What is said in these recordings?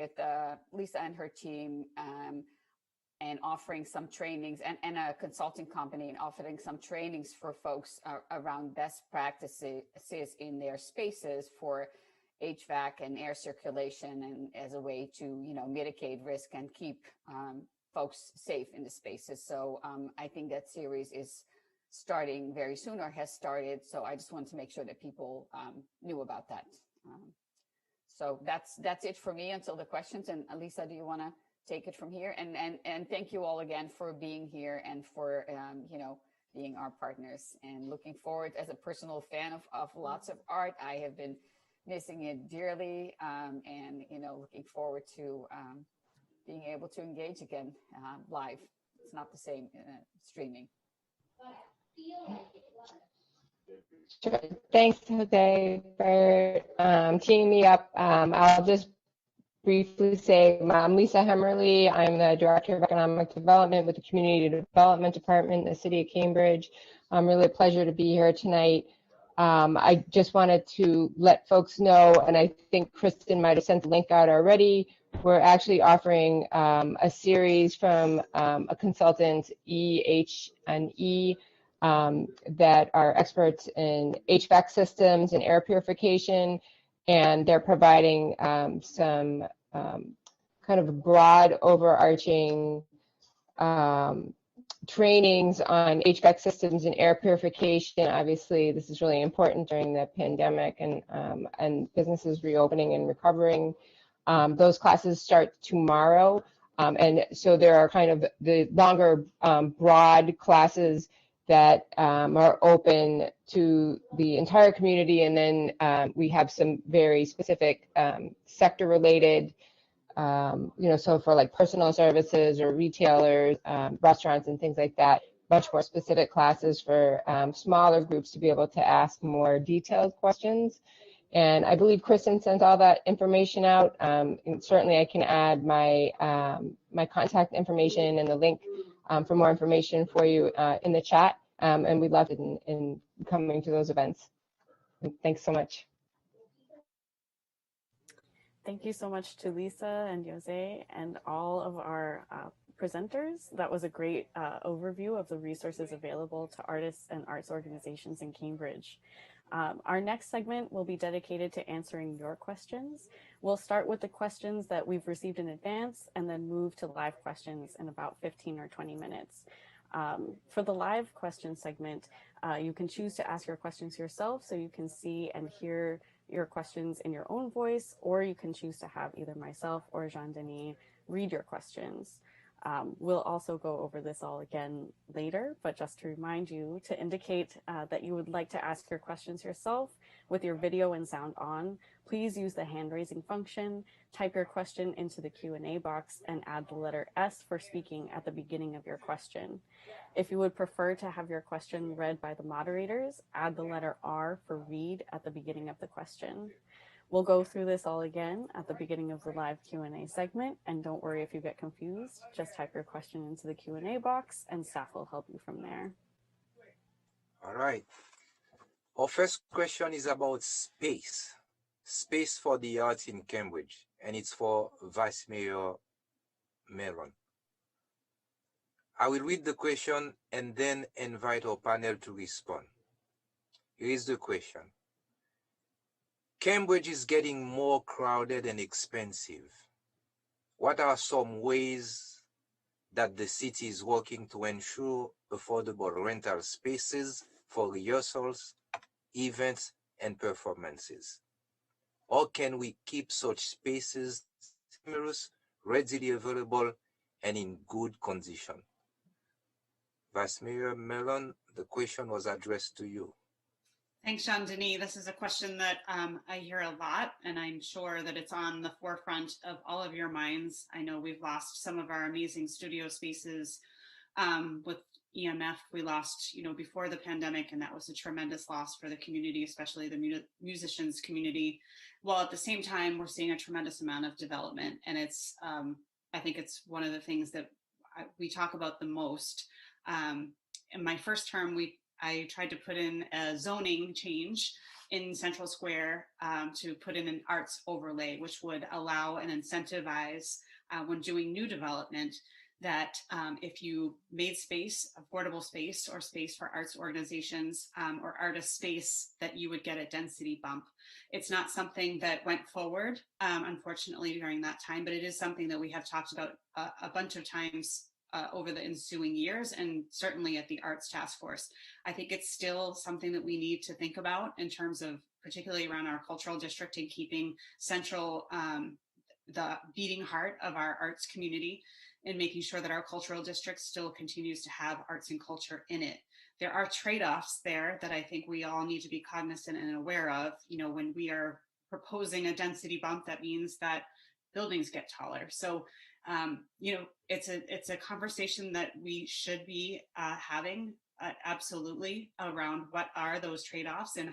with Lisa and her team, and offering some trainings, and a consulting company, and offering some trainings for folks around best practices in their spaces for HVAC and air circulation, and as a way to, mitigate risk and keep folks safe in the spaces. So I think that series is starting very soon, or has started. So I just wanted to make sure that people knew about that. So that's it for me until the questions. And Lisa, do you want to take it from here? And thank you all again for being here, and for being our partners, and looking forward. As a personal fan of lots of art, I have been missing it dearly, and looking forward to being able to engage again live. It's not the same streaming. Sure. Thanks, Jose, for teeing me up. I'll just briefly say I'm Lisa Hemmerle. I'm the Director of Economic Development with the Community Development Department in the City of Cambridge. Really a pleasure to be here tonight. I just wanted to let folks know, and I think Kristen might have sent the link out already. We're actually offering a series from a consultant, EH&E, that are experts in HVAC systems and air purification, and they're providing some kind of broad overarching trainings on HVAC systems and air purification. Obviously, this is really important during the pandemic, and businesses reopening and recovering. Those classes start tomorrow, and so there are kind of the longer, broad classes that are open to the entire community, and then we have some very specific sector-related, so for like personal services or retailers, restaurants and things like that, much more specific classes for smaller groups to be able to ask more detailed questions. And I believe Kristen sent all that information out. And certainly I can add my my contact information and the link for more information for you in the chat. And we'd love it in coming to those events. And thanks so much. Thank you so much to Lisa and Jose and all of our presenters. That was a great overview of the resources available to artists and arts organizations in Cambridge. Our next segment will be dedicated to answering your questions. We'll start with the questions that we've received in advance, and then move to live questions in about 15 or 20 minutes. For the live question segment, you can choose to ask your questions yourself, so you can see and hear your questions in your own voice, or you can choose to have either myself or Jean-Denis read your questions. We'll also go over this all again later, but just to remind you to indicate that you would like to ask your questions yourself with your video and sound on, please use the hand raising function, type your question into the Q&A box, and add the letter S for speaking at the beginning of your question. If you would prefer to have your question read by the moderators, add the letter R for read at the beginning of the question. We'll go through this all again at the beginning of the live Q&A segment, and don't worry if you get confused, just type your question into the Q&A box and staff will help you from there. All right. Our first question is about space. Space for the arts in Cambridge, and it's for Vice Mayor Mellon. I will read the question and then invite our panel to respond. Here is the question. Cambridge is getting more crowded and expensive. What are some ways that the city is working to ensure affordable rental spaces for rehearsals, events, and performances? Or can we keep such spaces numerous, readily available, and in good condition? Vice Mayor Mellon, the question was addressed to you. Thanks, Jean-Denis. This is a question that I hear a lot, and I'm sure that it's on the forefront of all of your minds. I know we've lost some of our amazing studio spaces with EMF. We lost, before the pandemic, and that was a tremendous loss for the community, especially the musicians community. While at the same time, we're seeing a tremendous amount of development, and it's, I think it's one of the things that we talk about the most. In my first term, we I tried to put in a zoning change in Central Square to put in an arts overlay, which would allow and incentivize when doing new development that if you made space, affordable space, or space for arts organizations or artist space, that you would get a density bump. It's not something that went forward, unfortunately, during that time, but it is something that we have talked about a bunch of times over the ensuing years, and certainly at the Arts Task Force. I think it's still something that we need to think about in terms of, particularly around our cultural district, and keeping Central the beating heart of our arts community, and making sure that our cultural district still continues to have arts and culture in it. There are trade-offs there that I think we all need to be cognizant and aware of. You know, when we are proposing a density bump, that means that buildings get taller. So, you know, it's a conversation that we should be having absolutely around what are those trade-offs, and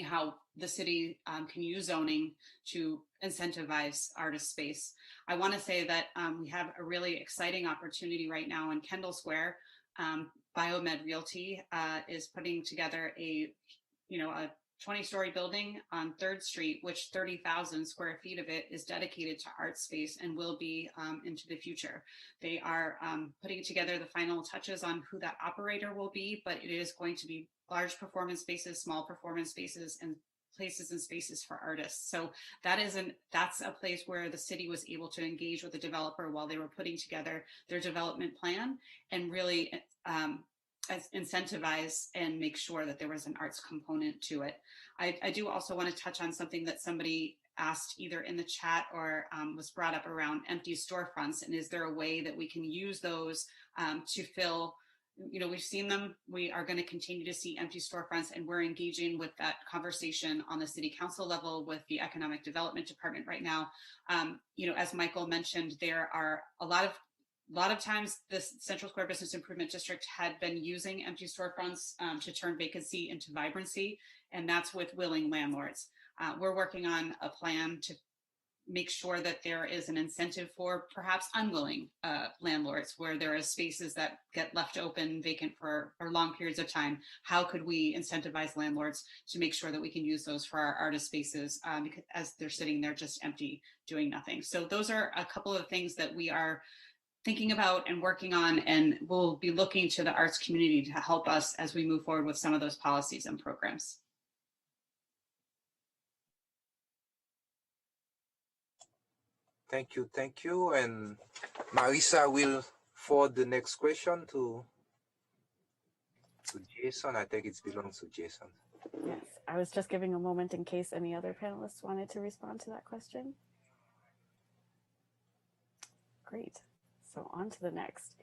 how the city can use zoning to incentivize artist space. I want to say that we have a really exciting opportunity right now in Kendall Square. Biomed Realty is putting together a 20-story building on 3rd Street, which 30,000 square feet of it is dedicated to art space and will be into the future. They are putting together the final touches on who that operator will be, but it is going to be large performance spaces, small performance spaces, and places and spaces for artists. So that's a place where the city was able to engage with the developer while they were putting together their development plan, and really incentivize and make sure that there was an arts component to it. I do also want to touch on something that somebody asked either in the chat or was brought up around empty storefronts, and is there a way that we can use those to fill. You know, we've seen them. We are going to continue to see empty storefronts, and we're engaging with that conversation on the city council level with the economic development department right now. You know, as Michael mentioned, there are a lot of times this Central Square Business Improvement District had been using empty storefronts to turn vacancy into vibrancy, and that's with willing landlords. We're working on a plan to make sure that there is an incentive for perhaps unwilling landlords, where there are spaces that get left open vacant for long periods of time. How could we incentivize landlords to make sure that we can use those for our artist spaces because as they're sitting there just empty, doing nothing? So those are a couple of things that we are thinking about and working on, and we'll be looking to the arts community to help us as we move forward with some of those policies and programs. Thank you. And Marisa will forward the next question to Jason. I think it belongs to Jason. Yes, I was just giving a moment in case any other panelists wanted to respond to that question. Great. So on to the next.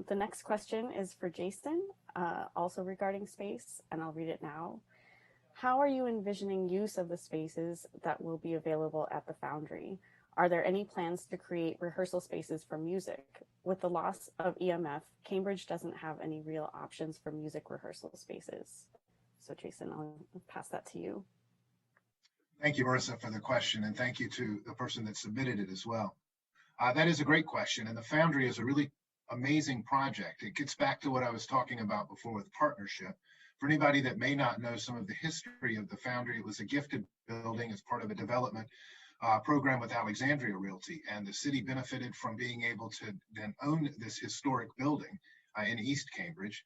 The next question is for Jason, also regarding space, and I'll read it now. How are you envisioning use of the spaces that will be available at the Foundry? Are there any plans to create rehearsal spaces for music? With the loss of EMF, Cambridge doesn't have any real options for music rehearsal spaces. So Jason, I'll pass that to you. Thank you, Marissa, for the question, and thank you to the person that submitted it as well. That is a great question, and the Foundry is a really amazing project. It gets back to what I was talking about before with partnership. For anybody that may not know some of the history of the Foundry, it was a gifted building as part of a development program with Alexandria Realty, and the city benefited from being able to then own this historic building in East Cambridge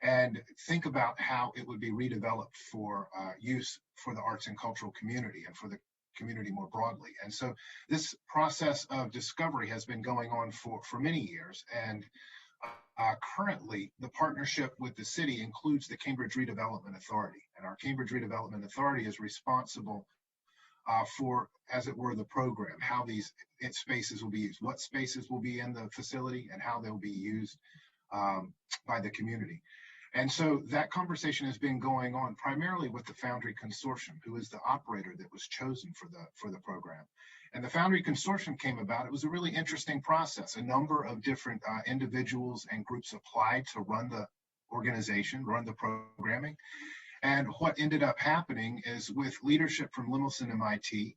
and think about how it would be redeveloped for use for the arts and cultural community and for the community more broadly. And so this process of discovery has been going on for many years, and currently the partnership with the city includes the Cambridge Redevelopment Authority, and our Cambridge Redevelopment Authority is responsible for, as it were, the program, how these spaces will be used, what spaces will be in the facility, and how they'll be used by the community. And so that conversation has been going on primarily with the Foundry Consortium, who is the operator that was chosen for the program. And the Foundry Consortium came about. It was a really interesting process. A number of different individuals and groups applied to run the organization, run the programming. And what ended up happening is with leadership from Lemelson MIT,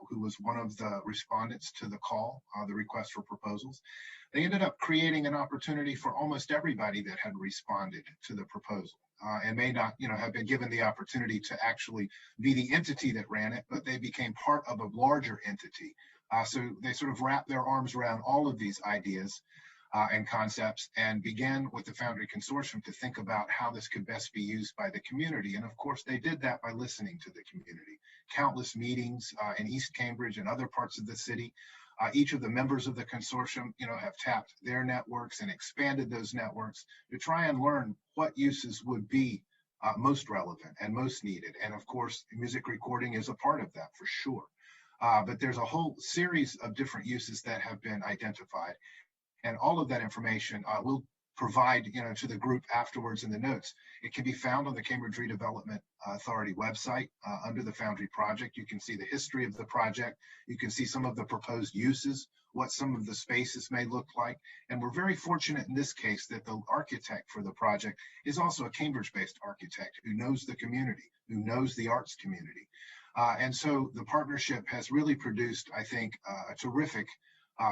who was one of the respondents to the call, the request for proposals, they ended up creating an opportunity for almost everybody that had responded to the proposal and may not, have been given the opportunity to actually be the entity that ran it, but they became part of a larger entity. So they sort of wrapped their arms around all of these ideas and concepts and began with the Foundry Consortium to think about how this could best be used by the community. And of course, they did that by listening to the community. Countless meetings in East Cambridge and other parts of the city. Each of the members of the consortium, have tapped their networks and expanded those networks to try and learn what uses would be most relevant and most needed. And of course, music recording is a part of that for sure. But there's a whole series of different uses that have been identified. And all of that information we'll provide, to the group afterwards in the notes. It can be found on the Cambridge Redevelopment Authority website under the Foundry Project. You can see the history of the project. You can see some of the proposed uses, what some of the spaces may look like. And we're very fortunate in this case that the architect for the project is also a Cambridge-based architect who knows the community, who knows the arts community. And so the partnership has really produced, I think, a terrific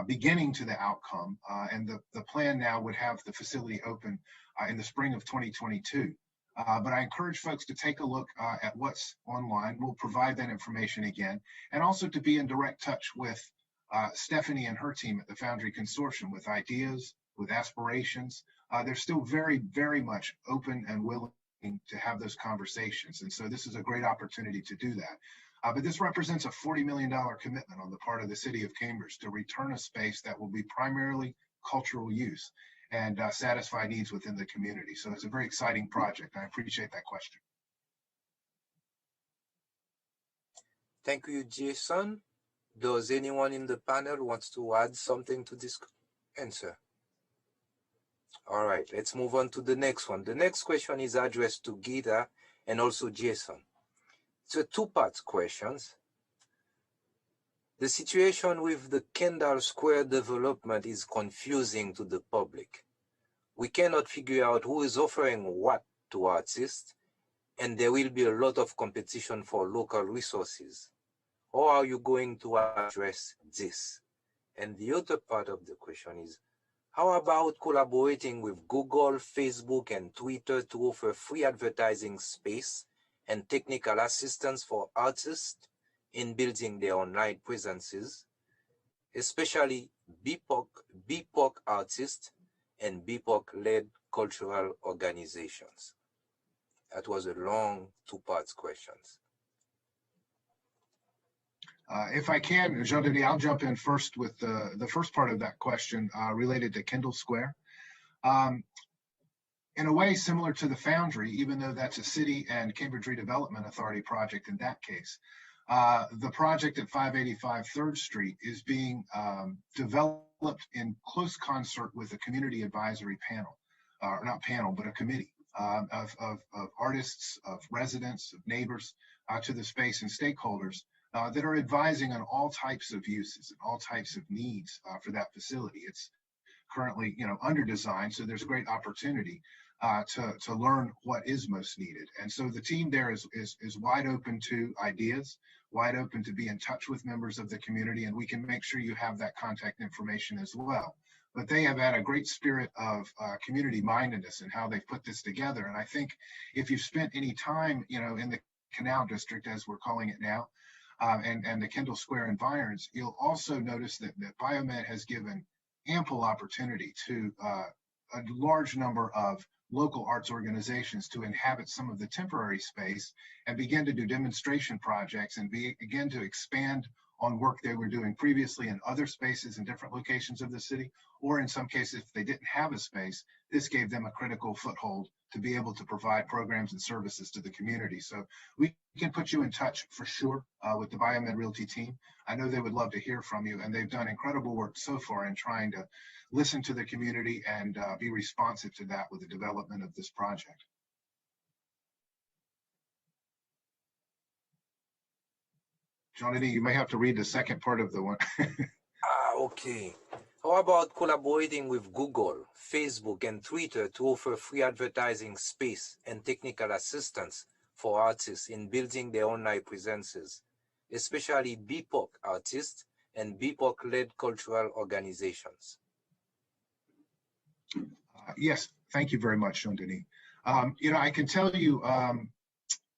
beginning to the outcome, and the plan now would have the facility open in the spring of 2022. But I encourage folks to take a look at what's online. We'll provide that information again, and also to be in direct touch with Stephanie and her team at the Foundry Consortium with ideas, with aspirations. They're still very, very much open and willing to have those conversations. And so this is a great opportunity to do that. But this represents a $40 million commitment on the part of the city of Cambridge to return a space that will be primarily cultural use and satisfy needs within the community. So it's a very exciting project. I appreciate that question. Thank you, Jason. Does anyone in the panel wants to add something to this answer? All right, let's move on to the next one. The next question is addressed to Gita and also Jason. It's a two-part question. The situation with the Kendall Square development is confusing to the public. We cannot figure out who is offering what to artists, and there will be a lot of competition for local resources. How are you going to address this? And the other part of the question is, how about collaborating with Google, Facebook, and Twitter to offer free advertising space and technical assistance for artists in building their online presences, especially BIPOC artists and BIPOC-led cultural organizations? That was a long two-part question. If I can, Jean-Denis, I'll jump in first with the first part of that question related to Kendall Square. In a way similar to the Foundry, even though that's a city and Cambridge Redevelopment Authority project in that case, the project at 585 3rd Street is being developed in close concert with a community advisory panel, or not panel, but a committee of artists, of residents, of neighbors to the space and stakeholders that are advising on all types of uses and all types of needs for that facility. It's currently, under design, so there's great opportunity to learn what is most needed. And so the team there is wide open to ideas, wide open to be in touch with members of the community, and we can make sure you have that contact information as well. But they have had a great spirit of community mindedness in how they've put this together. And I think if you've spent any time, in the Canal District, as we're calling it now, and the Kendall Square environs, you'll also notice that Biomed has given ample opportunity to a large number of local arts organizations to inhabit some of the temporary space and begin to do demonstration projects and begin to expand on work they were doing previously in other spaces in different locations of the city, or in some cases, if they didn't have a space, this gave them a critical foothold to be able to provide programs and services to the community. So we can put you in touch for sure with the Biomed Realty team. I know they would love to hear from you, and they've done incredible work so far in trying to listen to the community and be responsive to that with the development of this project. Jean-Denis, you may have to read the second part of the one. Okay. How about collaborating with Google, Facebook, and Twitter to offer free advertising space and technical assistance for artists in building their online presences, especially BIPOC artists and BIPOC-led cultural organizations? Yes, thank you very much, Chandani. I can tell you,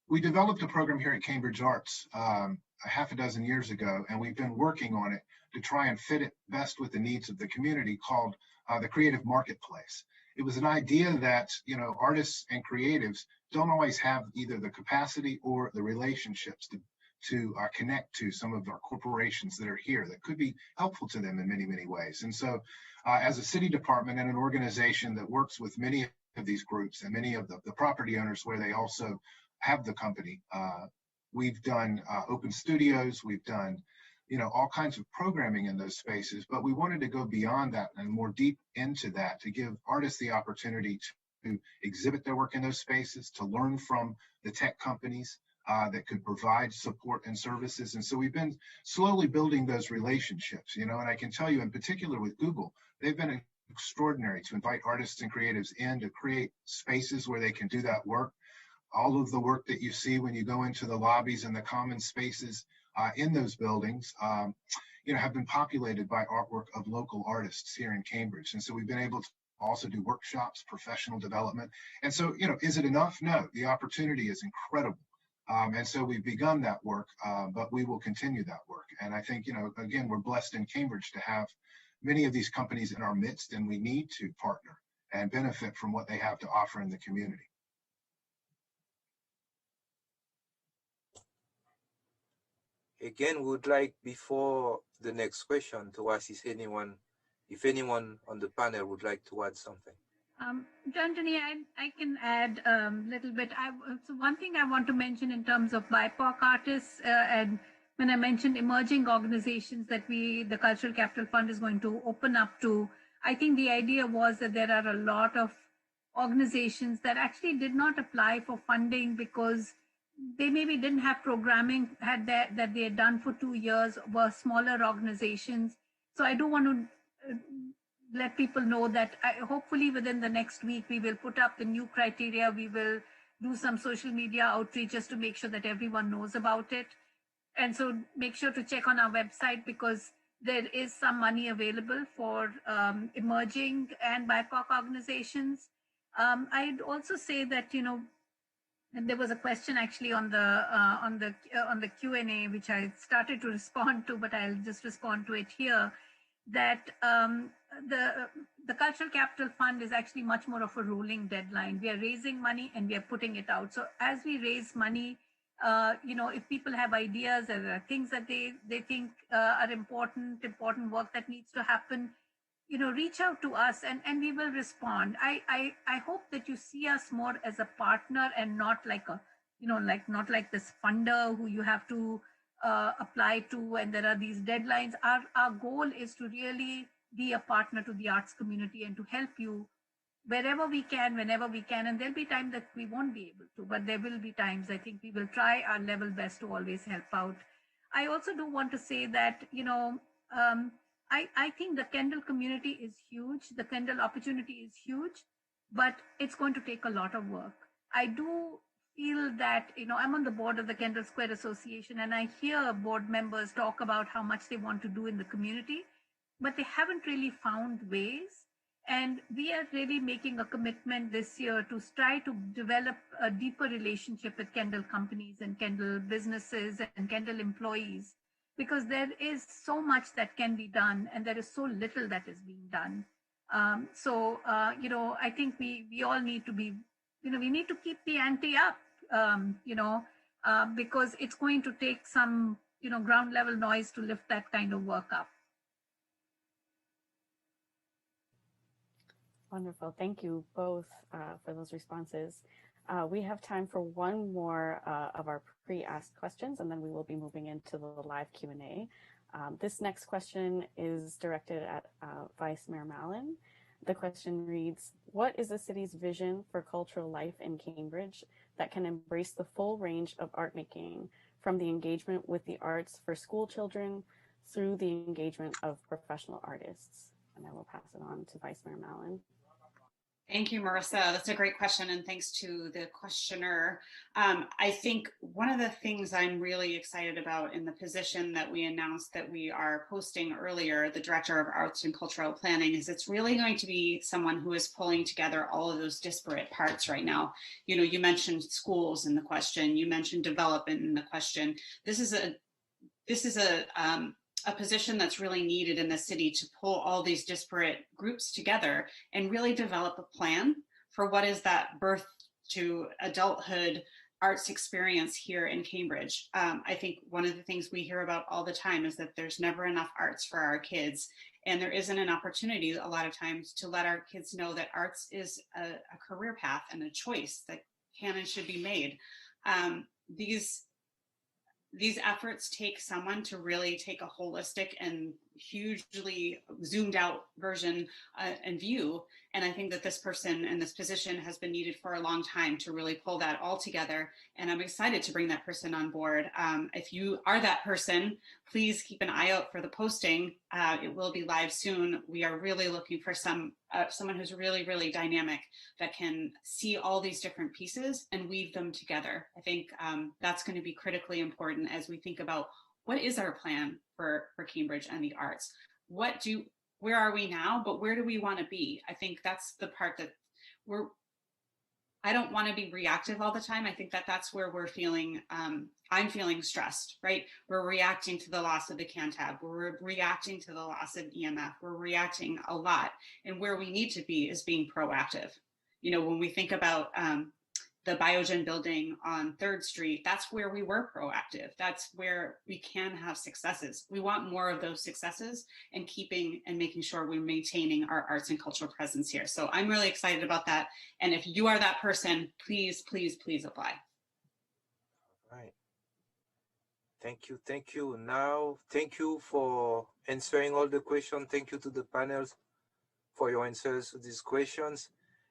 we developed a program here at Cambridge Arts a half a dozen years ago, and we've been working on it to try and fit it best with the needs of the community, called the Creative Marketplace. It was an idea that, artists and creatives don't always have either the capacity or the relationships to connect to some of our corporations that are here that could be helpful to them in many, many ways. And so as a city department and an organization that works with many of these groups and many of the property owners where they also have the company, we've done open studios, we've done all kinds of programming in those spaces, but we wanted to go beyond that and more deep into that to give artists the opportunity to exhibit their work in those spaces, to learn from the tech companies that could provide support and services. And so we've been slowly building those relationships, and I can tell you in particular with Google, they've been extraordinary to invite artists and creatives in to create spaces where they can do that work. All of the work that you see when you go into the lobbies and the common spaces in those buildings, have been populated by artwork of local artists here in Cambridge. And so we've been able to also do workshops, professional development. And so, is it enough? No, the opportunity is incredible. And so we've begun that work, but we will continue that work. And I think, again, we're blessed in Cambridge to have many of these companies in our midst, and we need to partner and benefit from what they have to offer in the community. Again, we would like, before the next question, to ask if anyone on the panel would like to add something. Anthony, I can add a little bit. So one thing I want to mention in terms of BIPOC artists, and when I mentioned emerging organizations that the Cultural Capital Fund is going to open up to, I think the idea was that there are a lot of organizations that actually did not apply for funding because they maybe didn't have programming that they had done for 2 years, were smaller organizations. So I do want to let people know that hopefully within the next week, we will put up the new criteria. We will do some social media outreach just to make sure that everyone knows about it. And so make sure to check on our website because there is some money available for emerging and BIPOC organizations. I'd also say that, and there was a question actually on the Q&A, which I started to respond to, but I'll just respond to it here, that the Cultural Capital Fund is actually much more of a rolling deadline. We are raising money and we are putting it out. So as we raise money, if people have ideas or there are things that they think are important work that needs to happen, reach out to us and we will respond. I hope that you see us more as a partner and not like not like this funder who you have to apply to and there are these deadlines. Our goal is to really be a partner to the arts community and to help you wherever we can, whenever we can. And there'll be times that we won't be able to, but there will be times I think we will try our level best to always help out. I also do want to say that, I think the Kendall community is huge. The Kendall opportunity is huge, but it's going to take a lot of work. I do feel that, I'm on the board of the Kendall Square Association and I hear board members talk about how much they want to do in the community, but they haven't really found ways. And we are really making a commitment this year to try to develop a deeper relationship with Kendall companies and Kendall businesses and Kendall employees, because there is so much that can be done and there is so little that is being done. I think we all need to be, we need to keep the ante up, because it's going to take some, ground level noise to lift that kind of work up. Wonderful. Thank you both for those responses. We have time for one more of our pre-asked questions, and then we will be moving into the live Q&A. This next question is directed at Vice Mayor Mallon. The question reads, what is the city's vision for cultural life in Cambridge that can embrace the full range of art making, from the engagement with the arts for school children through the engagement of professional artists? And I will pass it on to Vice Mayor Mallon. Thank you, Marissa. That's a great question, and thanks to the questioner. I think one of the things I'm really excited about in the position that we announced that we are posting earlier, the Director of Arts and Cultural Planning, is it's really going to be someone who is pulling together all of those disparate parts right now. You know, you mentioned schools in the question, you mentioned development in the question. This is a position that's really needed in the city to pull all these disparate groups together and really develop a plan for what is that birth to adulthood arts experience here in Cambridge. I think one of the things we hear about all the time is that there's never enough arts for our kids. And there isn't an opportunity a lot of times to let our kids know that arts is a career path and a choice that can and should be made. These efforts take someone to really take a holistic and hugely zoomed out version and view. And I think that this person and this position has been needed for a long time to really pull that all together. And I'm excited to bring that person on board. If you are that person, please keep an eye out for the posting. It will be live soon. We are really looking for someone who's really, really dynamic that can see all these different pieces and weave them together. I think that's going to be critically important as we think about what is our plan for Cambridge and the arts. Where are we now, but where do we want to be? I think that's the part that I don't want to be reactive all the time. I think that that's where we're feeling, I'm feeling stressed, right? We're reacting to the loss of the Cantab. We're reacting to the loss of EMF. We're reacting a lot. And where we need to be is being proactive. You know, when we think about the Biogen building on 3rd Street, that's where we were proactive. That's where we can have successes. We want more of those successes and keeping and making sure we're maintaining our arts and cultural presence here. So I'm really excited about that. And if you are that person, please, please, please apply. All right. Thank you. Thank you. Now, thank you for answering all the questions. Thank you to the panels for your answers to these questions.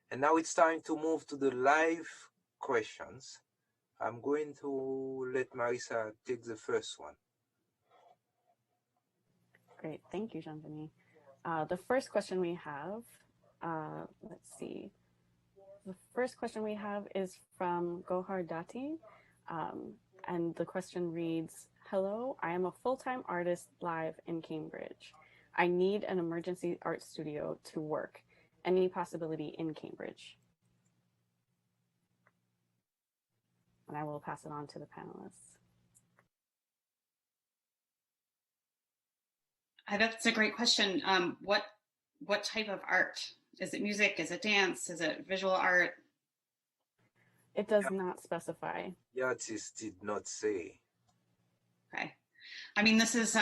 And now it's time to move to the live questions. I'm going to let Marissa take the first one. Great, thank you, Jean-Denis. The first question we have, let's see. The first question we have is from Gohar Dati. And the question reads, hello, I am a full-time artist live in Cambridge. I need an emergency art studio to work. Any possibility in Cambridge? And I will pass it on to the panelists. That's a great question. What type of art? Is it music? Is it dance? Is it visual art? It does not specify. The artist did not say. Okay. I mean, this is,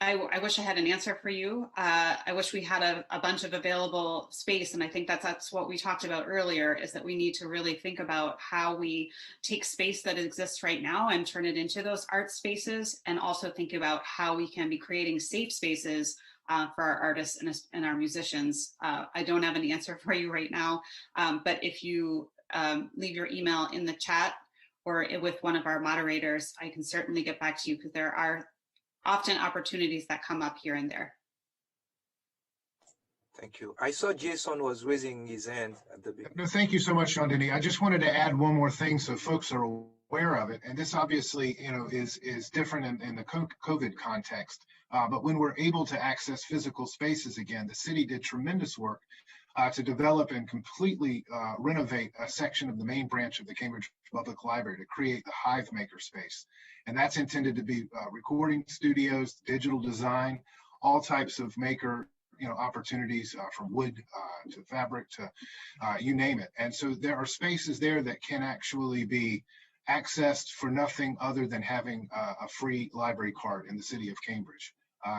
I wish I had an answer for you. I wish we had a bunch of available space. And I think that's what we talked about earlier, is that we need to really think about how we take space that exists right now and turn it into those art spaces, and also think about how we can be creating safe spaces for our artists and our musicians. I don't have an answer for you right now, but if you leave your email in the chat or with one of our moderators, I can certainly get back to you, because there are often opportunities that come up here and there. Thank you. I saw Jason was raising his hand at the beginning. No, thank you so much, Jean-Denis. I just wanted to add one more thing so folks are aware of it. And this obviously, you know, is different in the COVID context. But when we're able to access physical spaces again, the city did tremendous work to develop and completely renovate a section of the main branch of the Cambridge Public Library to create the Hive Maker space. And that's intended to be recording studios, digital design, all types of maker opportunities, from wood to fabric to you name it. And so there are spaces there that can actually be accessed for nothing other than having a free library card in the city of Cambridge.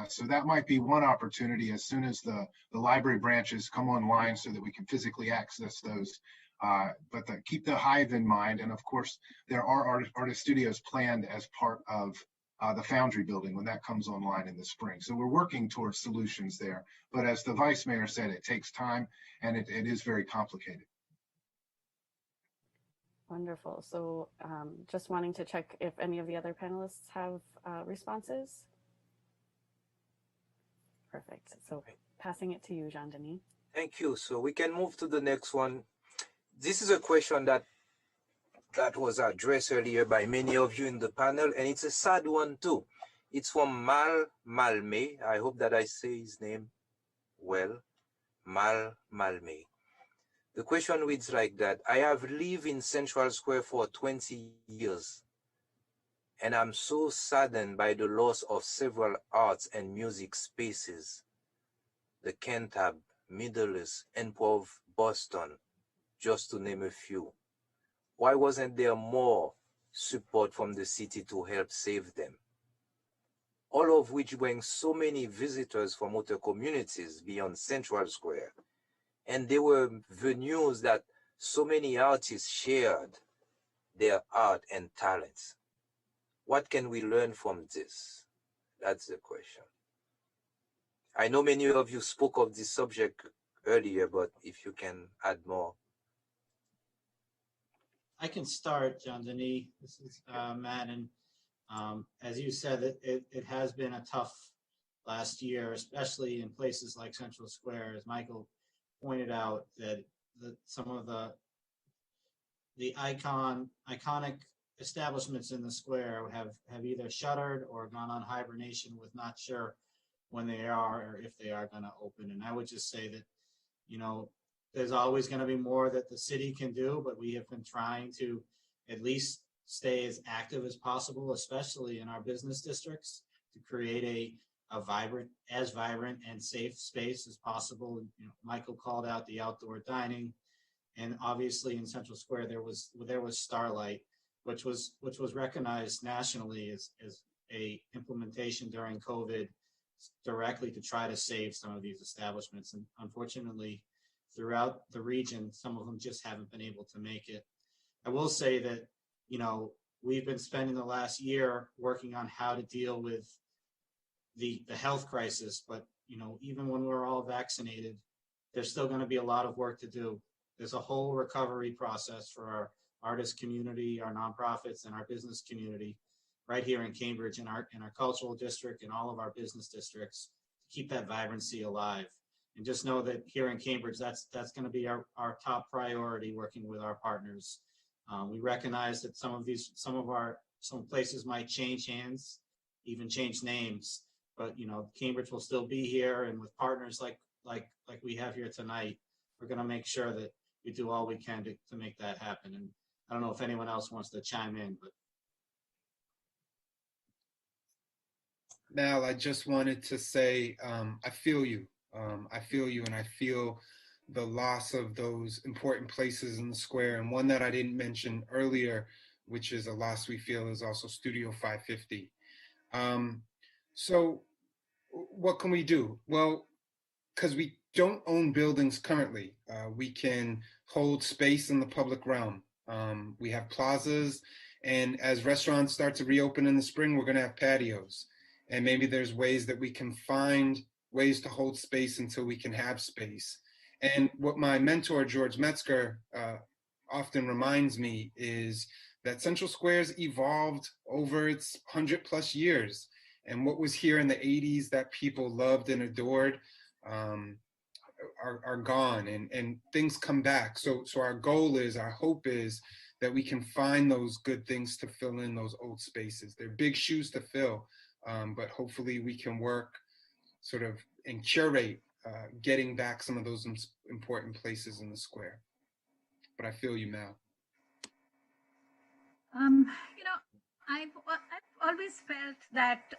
So that might be one opportunity as soon as the library branches come online, so that we can physically access those. But keep the Hive in mind. And of course, there are artist studios planned as part of the Foundry building when that comes online in the spring. So we're working towards solutions there. But as the Vice Mayor said, it takes time, and it is very complicated. Wonderful. So just wanting to check if any of the other panelists have responses. Perfect. So passing it to you, Jean-Denis. Thank you. So we can move to the next one. This is a question that was addressed earlier by many of you in the panel, and it's a sad one too. It's from Malme. I hope that I say his name well. Malme. The question reads like that. I have lived in Central Square for 20 years, and I'm so saddened by the loss of several arts and music spaces. The Cantab, Middle East, Improv, Boston, just to name a few. Why wasn't there more support from the city to help save them? All of which bring so many visitors from other communities beyond Central Square. And they were venues that so many artists shared their art and talents. What can we learn from this? That's the question. I know many of you spoke of this subject earlier, but if you can add more. I can start, John Denis. This is Matt, and as you said, it has been a tough last year, especially in places like Central Square, as Michael pointed out, that some of the iconic establishments in the square have either shuttered or gone on hibernation with not sure when they are or if they are going to open. And I would just say that, you know, there's always going to be more that the city can do, but we have been trying to at least stay as active as possible, especially in our business districts, to create a vibrant and safe space as possible. You know, Michael called out the outdoor dining, and obviously in Central Square there was Starlight, which was recognized nationally as a implementation during COVID directly to try to save some of these establishments. And unfortunately, throughout the region, some of them just haven't been able to make it. I will say that, you know, we've been spending the last year working on how to deal with the health crisis, but, you know, even when we're all vaccinated, there's still going to be a lot of work to do. There's a whole recovery process for our artist community, our nonprofits, and our business community right here in Cambridge, in our cultural district, and all of our business districts, to keep that vibrancy alive. And just know that here in Cambridge, that's going to be our top priority, working with our partners. We recognize that some places might change hands, even change names, but, you know, Cambridge will still be here, and with partners like we have here tonight, we're going to make sure that we do all we can to make that happen. And I don't know if anyone else wants to chime in, but. Mal, I just wanted to say, I feel you. I feel you, and I feel the loss of those important places in the square. And one that I didn't mention earlier, which is a loss we feel, is also Studio 550. So what can we do? Well, because we don't own buildings currently, we can hold space in the public realm. We have plazas, and as restaurants start to reopen in the spring, we're going to have patios. And maybe there's ways that we can find ways to hold space until we can have space. And what my mentor, George Metzger, often reminds me is that Central Square's evolved over its 100+ years. And what was here in the 80s that people loved and adored are gone, and things come back. So our goal is, our hope is that we can find those good things to fill in those old spaces. They're big shoes to fill, but hopefully we can work sort of and curate getting back some of those important places in the square. But I feel you, Mal. You know, I've always felt that,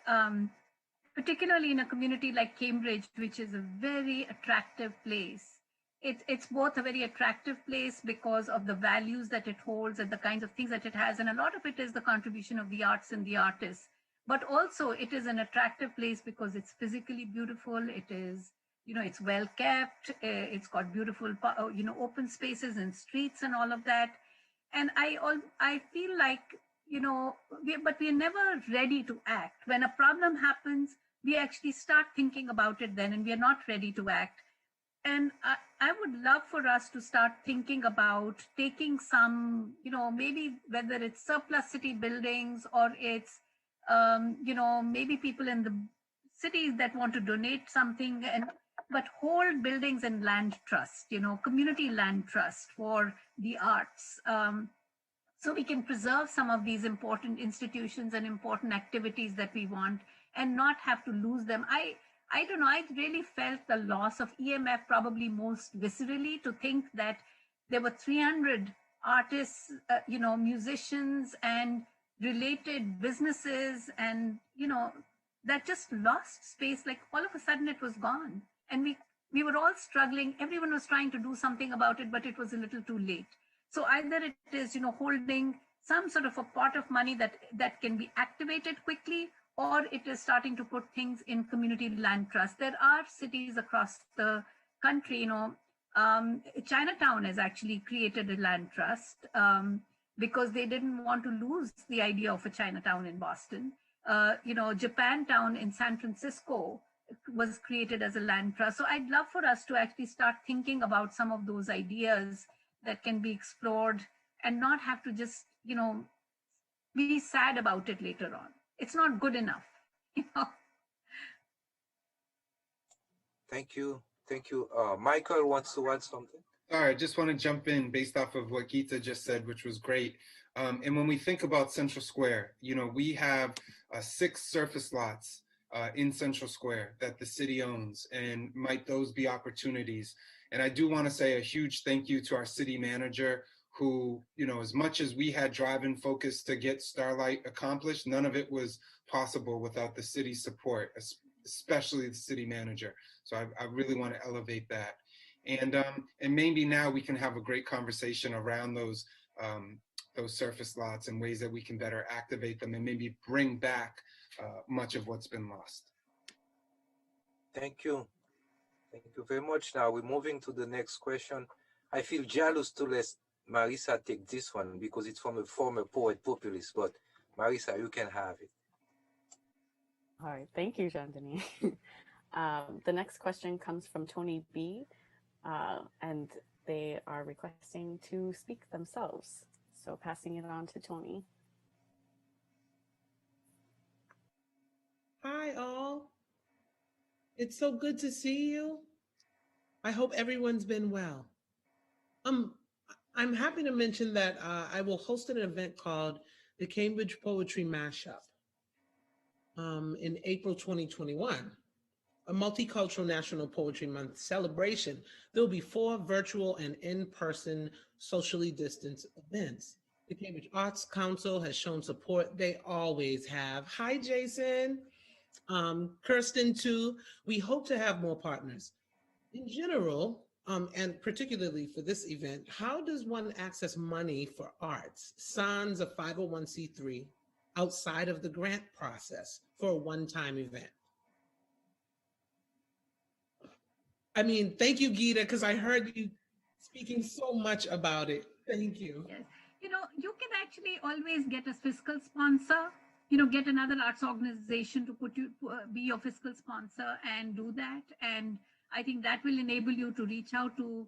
particularly in a community like Cambridge, which is a very attractive place, it's both a very attractive place because of the values that it holds and the kinds of things that it has, and a lot of it is the contribution of the arts and the artists. But also it is an attractive place because it's physically beautiful. It is, you know, it's well kept. It's got beautiful, you know, open spaces and streets and all of that. And I feel like, you know, but we're never ready to act. When a problem happens, we actually start thinking about it then, and we are not ready to act. And I would love for us to start thinking about taking some, you know, maybe whether it's surplus city buildings or it's, you know, maybe people in the cities that want to donate something, and but hold buildings and land trust, community land trust for the arts. So we can preserve some of these important institutions and important activities that we want and not have to lose them. I don't know, I really felt the loss of EMF probably most viscerally, to think that there were 300 artists, musicians and related businesses, and, that just lost space. Like all of a sudden it was gone. And we were all struggling. Everyone was trying to do something about it, but it was a little too late. So either it is, holding some sort of a pot of money that can be activated quickly, or it is starting to put things in community land trust. There are cities across the country, Chinatown has actually created a land trust because they didn't want to lose the idea of a Chinatown in Boston. Japantown in San Francisco was created as a land trust. So I'd love for us to actually start thinking about some of those ideas that can be explored and not have to just, be sad about it later on. It's not good enough, Thank you. Thank you. Michael wants to add something. All right, just want to jump in based off of what Geeta just said, which was great. And when we think about Central Square, we have 6 surface lots in Central Square that the city owns, and might those be opportunities? And I do want to say a huge thank you to our city manager, who, as much as we had drive and focus to get Starlight accomplished, none of it was possible without the city's support, especially the city manager. So I really want to elevate that. And maybe now we can have a great conversation around those surface lots and ways that we can better activate them and maybe bring back much of what's been lost. Thank you. Thank you very much. Now we're moving to the next question. I feel jealous to let Marisa take this one because it's from a former poet populist, but Marisa, you can have it. All right, thank you, Chandani. The next question comes from Tony B, and they are requesting to speak themselves. So passing it on to Tony. Hi, all. It's so good to see you. I hope everyone's been well. I'm happy to mention that I will host an event called the Cambridge Poetry Mashup in April 2021, a multicultural National Poetry Month celebration. There'll be 4 virtual and in-person socially distanced events. The Cambridge Arts Council has shown support. They always have. Hi, Jason. Kirsten, too. We hope to have more partners. In general, and particularly for this event, how does one access money for arts, sans a 501c3, outside of the grant process for a one-time event? I mean, thank you, Geeta, because I heard you speaking so much about it. Thank you. Yes. You can actually always get a fiscal sponsor, get another arts organization to be your fiscal sponsor and do that. And I think that will enable you to reach out to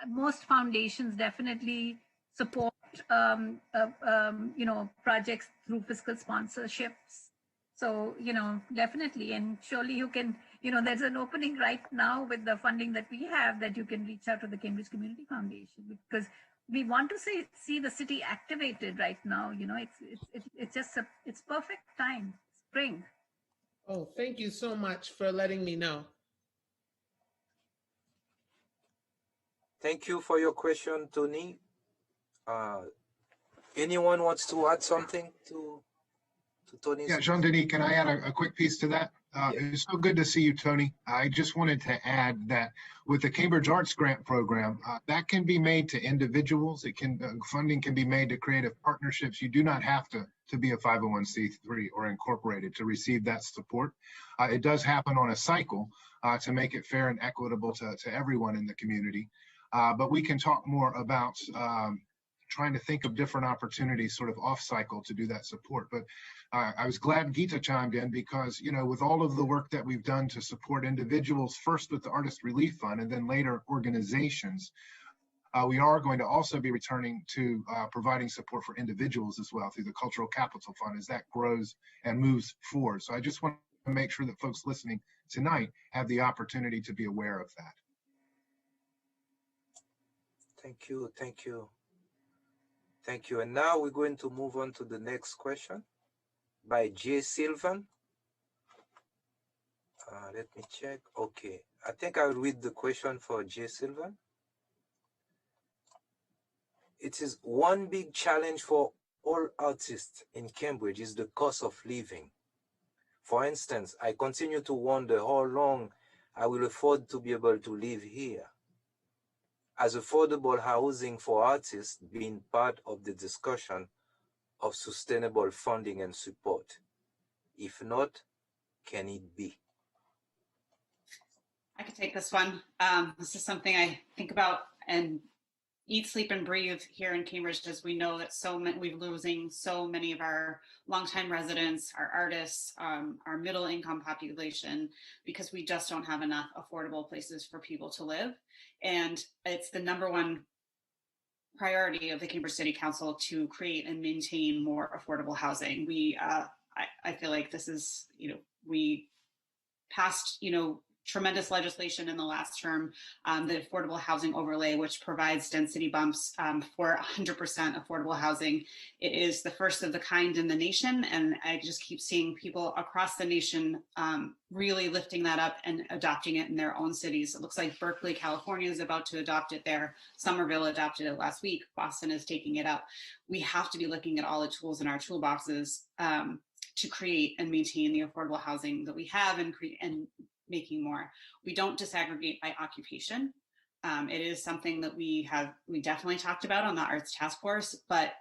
most foundations, definitely support, projects through fiscal sponsorships. So, definitely. And surely you can, there's an opening right now with the funding that we have that you can reach out to the Cambridge Community Foundation, because we want to see the city activated right now. It's just it's perfect time, spring. Oh, thank you so much for letting me know. Thank you for your question, Tony. Anyone wants to add something to Tony's? Yeah, Jean-Denis, can I add a quick piece to that? It was so good to see you, Tony. I just wanted to add that with the Cambridge Arts Grant Program, that can be made to individuals. Funding can be made to creative partnerships. You do not have to be a 501c3 or incorporated to receive that support. It does happen on a cycle to make it fair and equitable to everyone in the community. But we can talk more about trying to think of different opportunities sort of off cycle to do that support. But I was glad Geeta chimed in because, with all of the work that we've done to support individuals, first with the Artist Relief Fund and then later organizations, we are going to also be returning to providing support for individuals as well through the Cultural Capital Fund as that grows and moves forward. So I just want to make sure that folks listening tonight have the opportunity to be aware of that. Thank you, thank you. Thank you. And now we're going to move on to the next question by J. Sylvan. Let me check. Okay, I think I'll read the question for J. Sylvan. It is one big challenge for all artists in Cambridge is the cost of living. For instance, I continue to wonder how long I will afford to be able to live here. Has affordable housing for artists been part of the discussion of sustainable funding and support? If not, can it be? I could take this one. This is something I think about and eat, sleep, and breathe here in Cambridge, as we know that we're losing so many of our longtime residents, our artists, our middle income population, because we just don't have enough affordable places for people to live. And it's the number one priority of the Cambridge City Council to create and maintain more affordable housing. I feel like this is, we passed, tremendous legislation in the last term, the affordable housing overlay, which provides density bumps for 100% affordable housing. It is the first of the kind in the nation, and I just keep seeing people across the nation really lifting that up and adopting it in their own cities. It looks like Berkeley, California is about to adopt it there. Somerville adopted it last week. Boston is taking it up. We have to be looking at all the tools in our toolboxes to create and maintain the affordable housing that we have and making more. We don't disaggregate by occupation. It is something that we definitely talked about on the Arts Task Force, but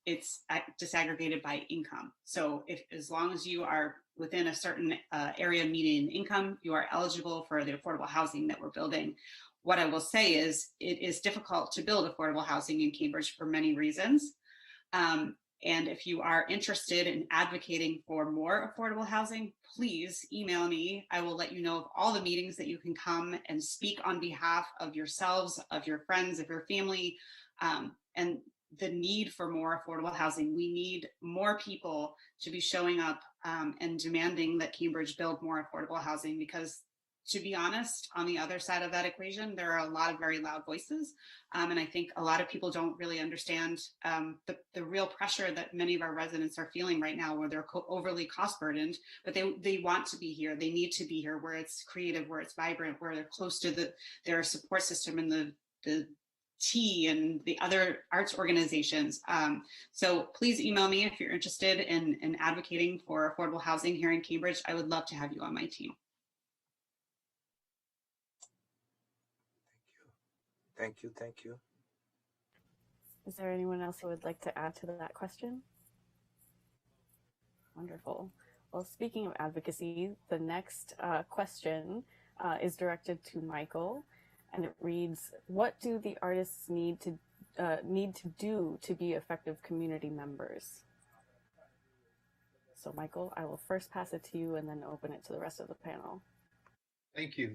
it's disaggregated by income. So as long as you are within a certain area of median income, you are eligible for the affordable housing that we're building. What I will say is it is difficult to build affordable housing in Cambridge for many reasons. And if you are interested in advocating for more affordable housing, please email me. I will let you know of all the meetings that you can come and speak on behalf of yourselves, of your friends, of your family, and the need for more affordable housing. We need more people to be showing up and demanding that Cambridge build more affordable housing, because to be honest, on the other side of that equation, there are a lot of very loud voices. And I think a lot of people don't really understand the real pressure that many of our residents are feeling right now, where they're overly cost burdened, but they want to be here. They need to be here where it's creative, where it's vibrant, where they're close to their support system and the T and the other arts organizations. So please email me if you're interested in advocating for affordable housing here in Cambridge. I would love to have you on my team. Thank you, thank you. Is there anyone else who would like to add to that question? Wonderful. Well, speaking of advocacy, the next question is directed to Michael, and it reads, what do the artists need to do to be effective community members? So Michael, I will first pass it to you and then open it to the rest of the panel. Thank you.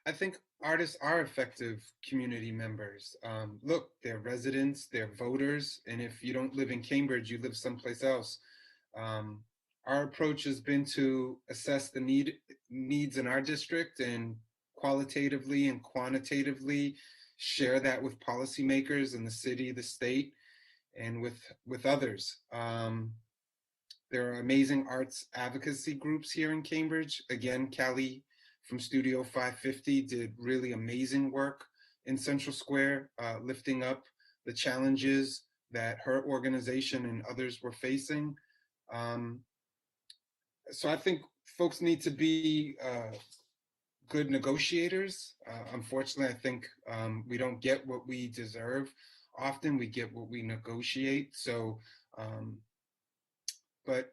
I think artists are effective community members. Look, they're residents, they're voters, and if you don't live in Cambridge, you live someplace else. Our approach has been to assess the needs in our district and qualitatively and quantitatively share that with policymakers in the city, the state, and with others. There are amazing arts advocacy groups here in Cambridge. Again, Callie from Studio 550 did really amazing work in Central Square, lifting up the challenges that her organization and others were facing. So I think folks need to be good negotiators. Unfortunately, I think we don't get what we deserve. Often we get what we negotiate. So, but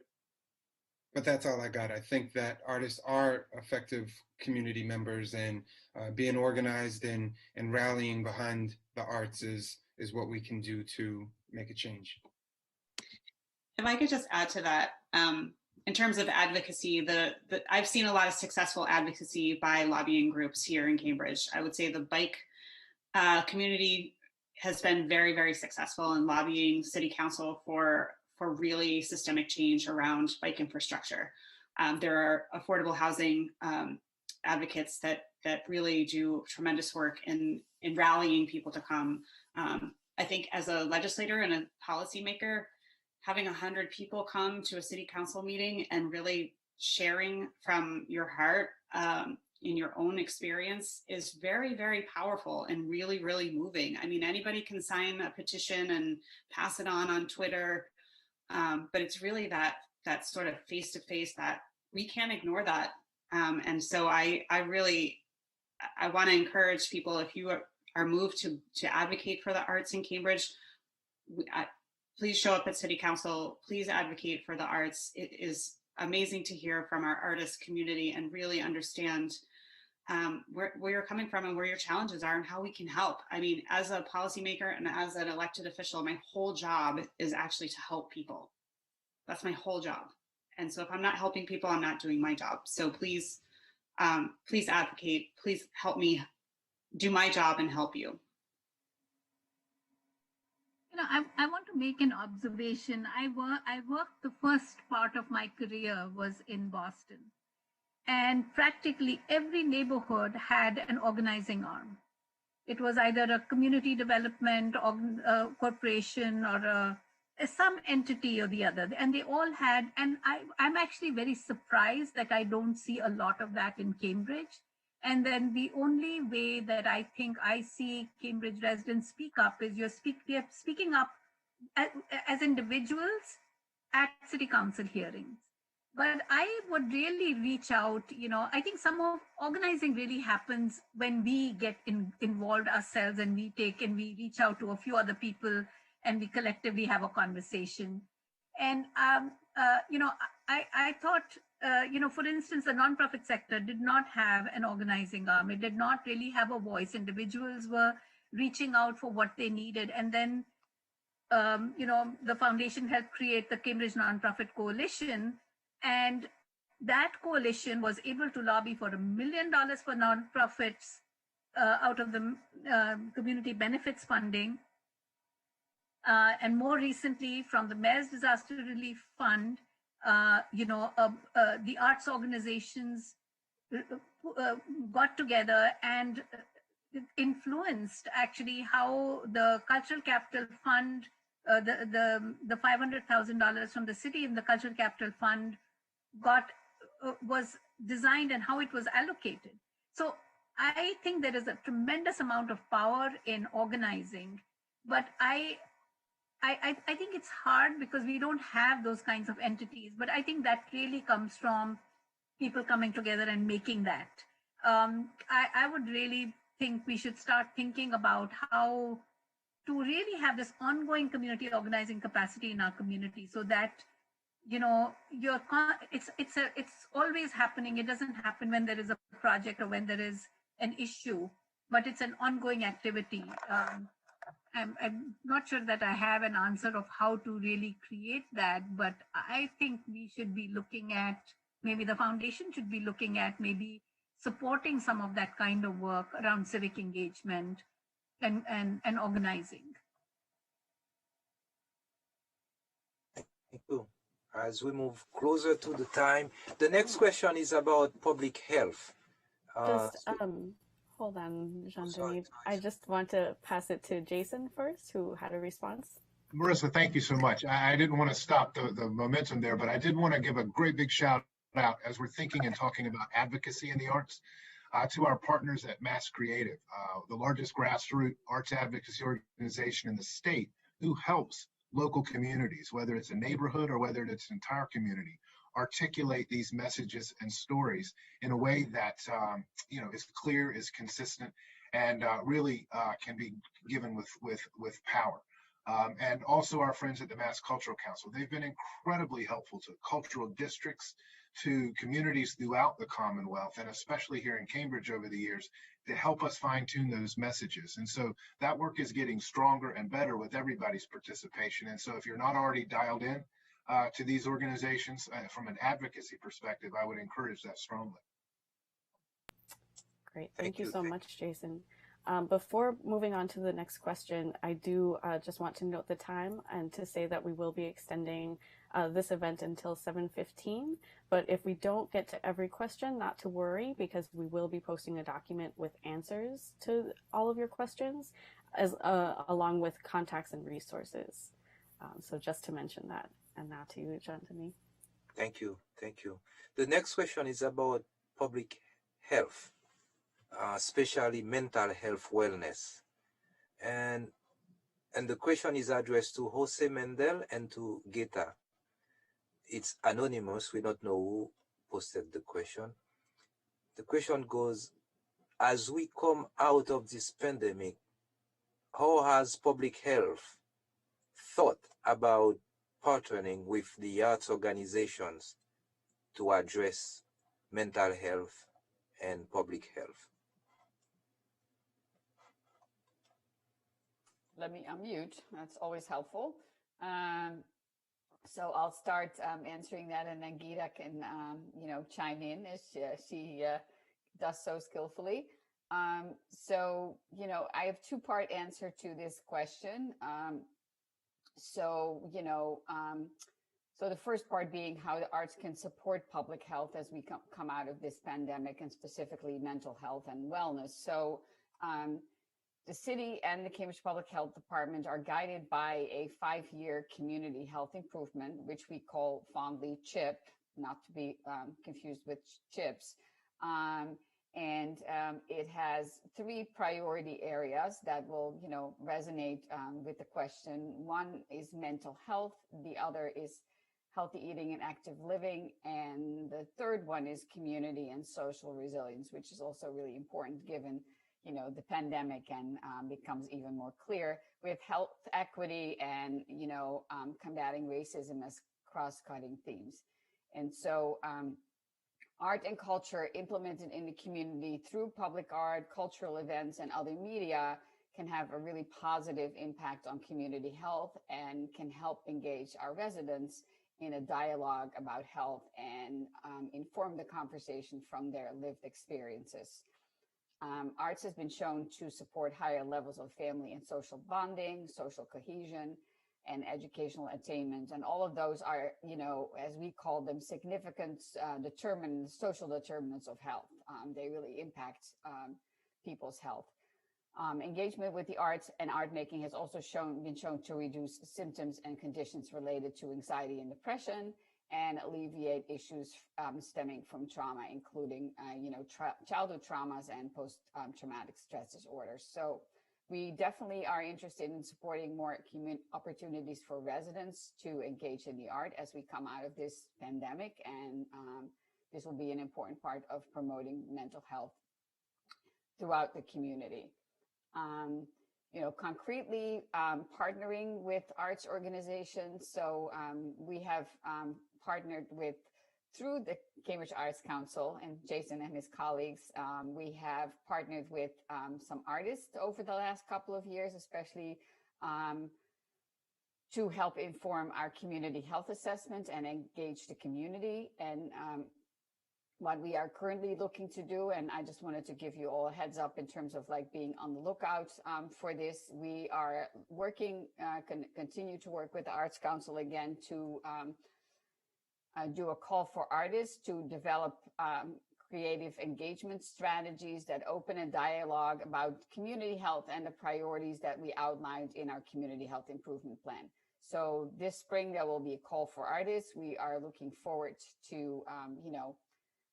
that's all I got. I think that artists are effective community members, and being organized and rallying behind the arts is what we can do to make a change. If I could just add to that, in terms of advocacy, I've seen a lot of successful advocacy by lobbying groups here in Cambridge. I would say the bike community has been very, very successful in lobbying City Council for really systemic change around bike infrastructure. There are affordable housing advocates that really do tremendous work in rallying people to come. I think as a legislator and a policymaker, having 100 people come to a city council meeting and really sharing from your heart in your own experience is very, very powerful and really, really moving. I mean, anybody can sign a petition and pass it on Twitter, but it's really that sort of face-to-face that we can't ignore that. And so I want to encourage people, if you are moved to advocate for the arts in Cambridge, please show up at City Council. Please advocate for the arts. It is amazing to hear from our artist community and really understand where you're coming from and where your challenges are and how we can help. I mean, as a policymaker and as an elected official, my whole job is actually to help people. That's my whole job. And so if I'm not helping people, I'm not doing my job. So please, please advocate. Please help me do my job and help you. You know, I want to make an observation. I worked, the first part of my career was in Boston, and practically every neighborhood had an organizing arm. It was either a community development corporation or some entity or the other, and they all had, and I'm actually very surprised that I don't see a lot of that in Cambridge. And then the only way that I think I see Cambridge residents speak up is you're speaking up as individuals at city council hearings. But I would really reach out, you know, I think some of organizing really happens when we get involved ourselves and we reach out to a few other people and we collectively have a conversation. And, you know, I thought, you know, for instance, the nonprofit sector did not have an organizing arm. It did not really have a voice. Individuals were reaching out for what they needed. And then, you know, the foundation helped create the Cambridge Nonprofit Coalition. And that coalition was able to lobby for $1 million for nonprofits out of the community benefits funding. And more recently, from the Mayor's Disaster Relief Fund, you know, the arts organizations got together and influenced actually how the Cultural Capital Fund, the $500,000 from the city in the Cultural Capital Fund was designed and how it was allocated. So I think there is a tremendous amount of power in organizing, but I think it's hard because we don't have those kinds of entities, but I think that really comes from people coming together and making that. I would really think we should start thinking about how to really have this ongoing community organizing capacity in our community so that, you know, it's always happening. It doesn't happen when there is a project or when there is an issue, but it's an ongoing activity. I'm not sure that I have an answer of how to really create that, but I think we should be looking at, maybe the foundation should be looking at maybe supporting some of that kind of work around civic engagement and organizing. Thank you. As we move closer to the time, the next question is about public health. Hold on, Jean-Denis. I just want to pass it to Jason first, who had a response. Marissa, thank you so much. I didn't want to stop the momentum there, but I did want to give a great big shout out as we're thinking and talking about advocacy in the arts to our partners at Mass Creative, the largest grassroots arts advocacy organization in the state, who helps local communities, whether it's a neighborhood or whether it's an entire community, articulate these messages and stories in a way that you know, is clear, is consistent, and really can be given with power. And also our friends at the Mass Cultural Council. They've been incredibly helpful to cultural districts, to communities throughout the Commonwealth, and especially here in Cambridge over the years, to help us fine-tune those messages. And so that work is getting stronger and better with everybody's participation. And so if you're not already dialed in to these organizations from an advocacy perspective, I would encourage that strongly. Great, thank you so much, Jason. Before moving on to the next question, I do just want to note the time and to say that we will be extending this event until 7:15. But if we don't get to every question, not to worry, because we will be posting a document with answers to all of your questions, as along with contacts and resources. So just to mention that. And now to you, Shantanu. Thank you. Thank you. The next question is about public health, especially mental health wellness. And the question is addressed to Jose Mendel and to Geta. It's anonymous. We don't know who posted the question. The question goes, as we come out of this pandemic, how has public health thought about partnering with the arts organizations to address mental health and public health? Let me unmute. That's always helpful. So I'll start answering that, and then Gita can, chime in as she does so skillfully. So, I have two-part answer to this question. So the first part being how the arts can support public health as we come out of this pandemic, and specifically mental health and wellness. So the city and the Cambridge Public Health Department are guided by a 5-year community health improvement, which we call fondly CHIP, not to be confused with CHIPS. And it has 3 priority areas that will, resonate with the question. One is mental health. The other is healthy eating and active living. And the third one is community and social resilience, which is also really important given, the pandemic, and becomes even more clear with health equity and, combating racism as cross-cutting themes. And so, art and culture implemented in the community through public art, cultural events, and other media can have a really positive impact on community health and can help engage our residents in a dialogue about health and inform the conversation from their lived experiences. Arts has been shown to support higher levels of family and social bonding, social cohesion, and educational attainment. And all of those are, as we call them, significant social determinants of health. They really impact people's health. Engagement with the arts and art making has also been shown to reduce symptoms and conditions related to anxiety and depression, and alleviate issues stemming from trauma, including, childhood traumas and post-traumatic stress disorders. So we definitely are interested in supporting more opportunities for residents to engage in the art as we come out of this pandemic. And this will be an important part of promoting mental health throughout the community. Concretely partnering with arts organizations. So we have partnered with, through the Cambridge Arts Council and Jason and his colleagues, we have partnered with some artists over the last couple of years, especially to help inform our community health assessment and engage the community. And what we are currently looking to do, and I just wanted to give you all a heads up in terms of being on the lookout for this. We are working, continue to work with the Arts Council again to do a call for artists to develop creative engagement strategies that open a dialogue about community health and the priorities that we outlined in our community health improvement plan. So this spring, there will be a call for artists. We are looking forward to,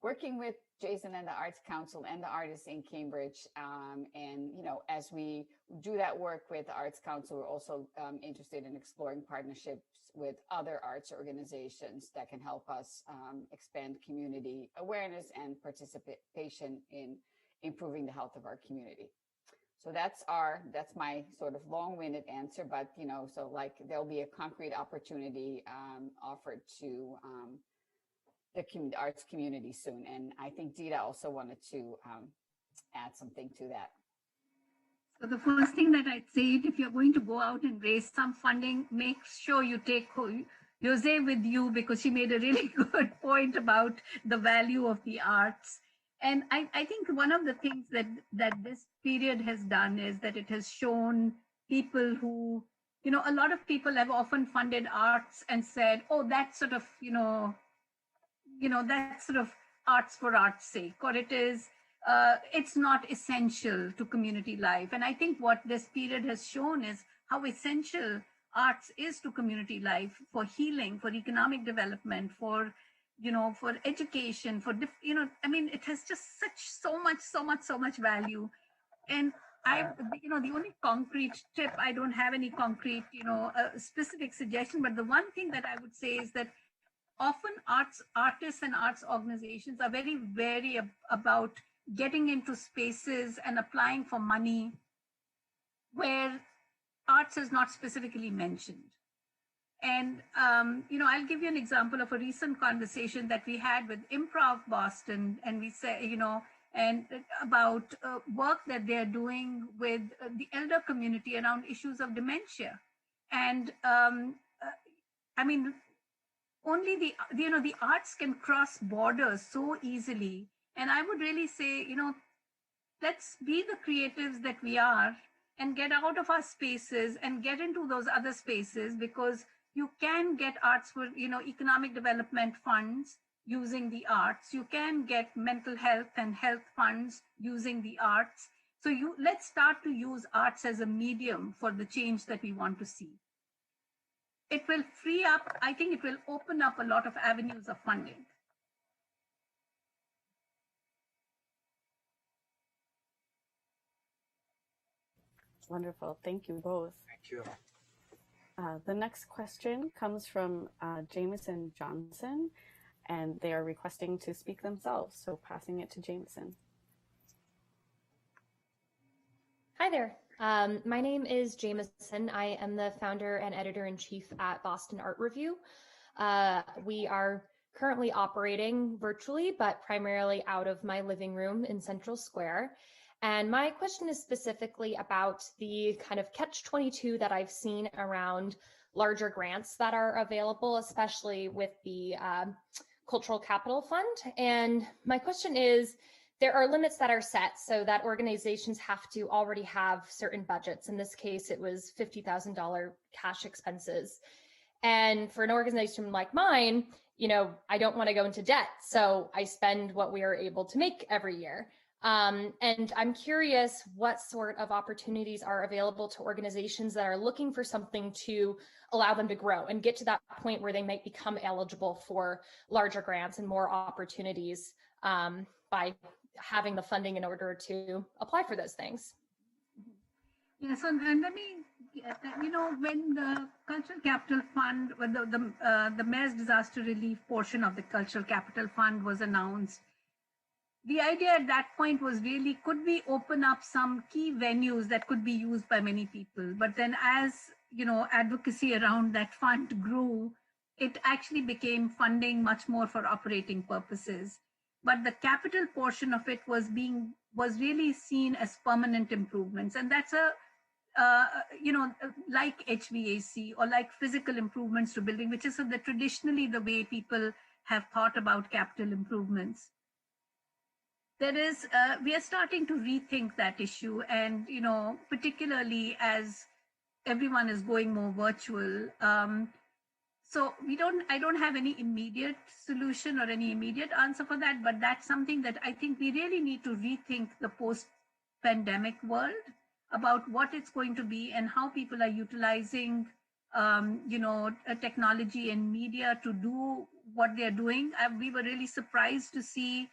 working with Jason and the Arts Council and the artists in Cambridge. And, as we do that work with the Arts Council, we're also interested in exploring partnerships with other arts organizations that can help us expand community awareness and participation in improving the health of our community. So that's my sort of long-winded answer, but, there'll be a concrete opportunity offered to the arts community soon. And I think Dita also wanted to add something to that. So the first thing that I'd say is, if you're going to go out and raise some funding, make sure you take Jose with you, because she made a really good point about the value of the arts. And I think one of the things that this period has done is that it has shown people who a lot of people have often funded arts and said, oh, that's sort of, that's sort of arts for art's sake, or it's not essential to community life. And I think what this period has shown is how essential arts is to community life, for healing, for economic development, for education, it has just so much value. And the only concrete tip, I don't have any concrete, specific suggestion, but the one thing that I would say is that often artists and arts organizations are very wary about getting into spaces and applying for money where arts is not specifically mentioned. And, I'll give you an example of a recent conversation that we had with Improv Boston. And we said, and about work that they're doing with the elder community around issues of dementia. And only the arts can cross borders so easily. And I would really say, let's be the creatives that we are and get out of our spaces and get into those other spaces, because you can get arts for, economic development funds using the arts. You can get mental health and health funds using the arts. So let's start to use arts as a medium for the change that we want to see. It will free up, I think it will open up a lot of avenues of funding. Wonderful. Thank you both. Thank you. The next question comes from Jameson Johnson, and they are requesting to speak themselves. So passing it to Jameson. Hi there. My name is Jameson. I am the founder and editor-in-chief at Boston Art Review. We are currently operating virtually, but primarily out of my living room in Central Square. And my question is specifically about the kind of catch-22 that I've seen around larger grants that are available, especially with the Cultural Capital Fund. And my question is, there are limits that are set so that organizations have to already have certain budgets. In this case, it was $50,000 cash expenses. And for an organization like mine, I don't want to go into debt. So I spend what we are able to make every year. And I'm curious what sort of opportunities are available to organizations that are looking for something to allow them to grow and get to that point where they might become eligible for larger grants and more opportunities by having the funding in order to apply for those things. Yes, and let me, when the Cultural Capital Fund, when the Mayor's Disaster Relief portion of the Cultural Capital Fund was announced, the idea at that point was really, could we open up some key venues that could be used by many people? But then as, advocacy around that fund grew, it actually became funding much more for operating purposes. But the capital portion of it was really seen as permanent improvements. And that's like HVAC or like physical improvements to building, which is traditionally the way people have thought about capital improvements. We are starting to rethink that issue, and particularly as everyone is going more virtual. So I don't have any immediate solution or any immediate answer for that, but that's something that I think we really need to rethink the post-pandemic world about what it's going to be and how people are utilizing, technology and media to do what they're doing. We were really surprised to see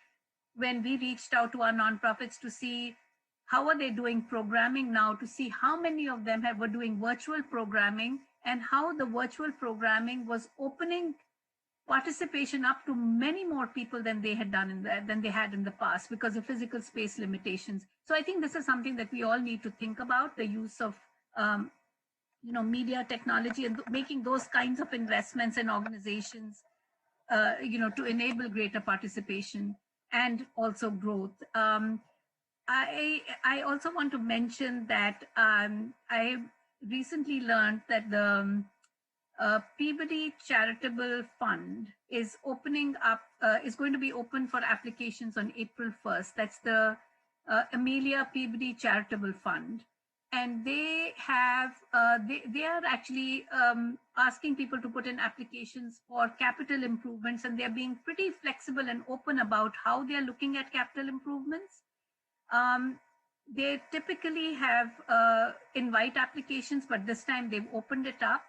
when we reached out to our nonprofits to see how are they doing programming now, to see how many of them were doing virtual programming and how the virtual programming was opening participation up to many more people than they had in the past because of physical space limitations. So I think this is something that we all need to think about, the use of media technology and making those kinds of investments in organizations, to enable greater participation and also growth. I also want to mention that I recently learned that the Peabody Charitable Fund is opening up, is going to be open for applications on April 1st. That's the Amelia Peabody Charitable Fund. and they have they are actually asking people to put in applications for capital improvements, and they're being pretty flexible and open about how they're looking at capital improvements. They typically have invite applications, but this time they've opened it up.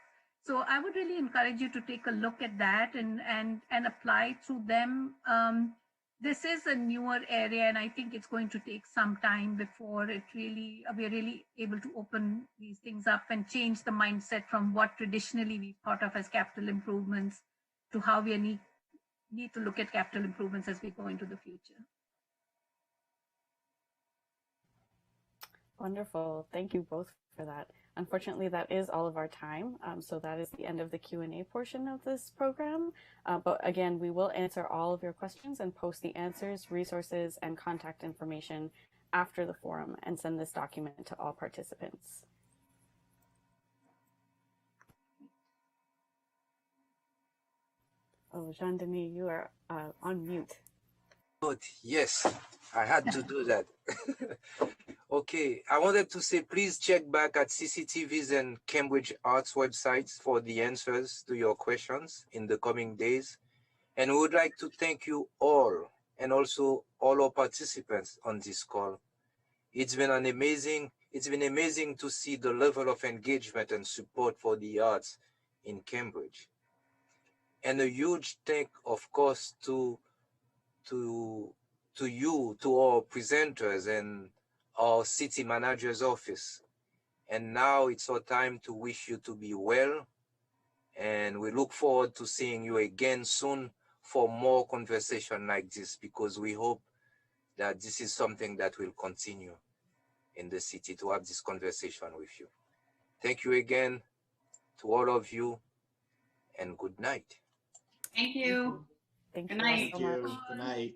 So I would really encourage you to take a look at that and apply through them. This is a newer area, and I think it's going to take some time before we're really able to open these things up and change the mindset from what traditionally we thought of as capital improvements to how we need to look at capital improvements as we go into the future. Wonderful. Thank you both for that. Unfortunately, that is all of our time. So that is the end of the Q&A portion of this program. But again, we will answer all of your questions and post the answers, resources, and contact information after the forum and send this document to all participants. Oh, Jean-Denis, you are on mute. Good. Yes, I had to do that. Okay, I wanted to say, please check back at CCTV's and Cambridge Arts websites for the answers to your questions in the coming days. And we would like to thank you all, and also all our participants on this call. It's been amazing to see the level of engagement and support for the arts in Cambridge. And a huge thank, of course, to you, to our presenters and our city manager's office. And now it's our time to wish you to be well. And we look forward to seeing you again soon for more conversation like this, because we hope that this is something that will continue in the city, to have this conversation with you. Thank you again to all of you, and good night. Thank you. Thank Good you night. all so much. Good night.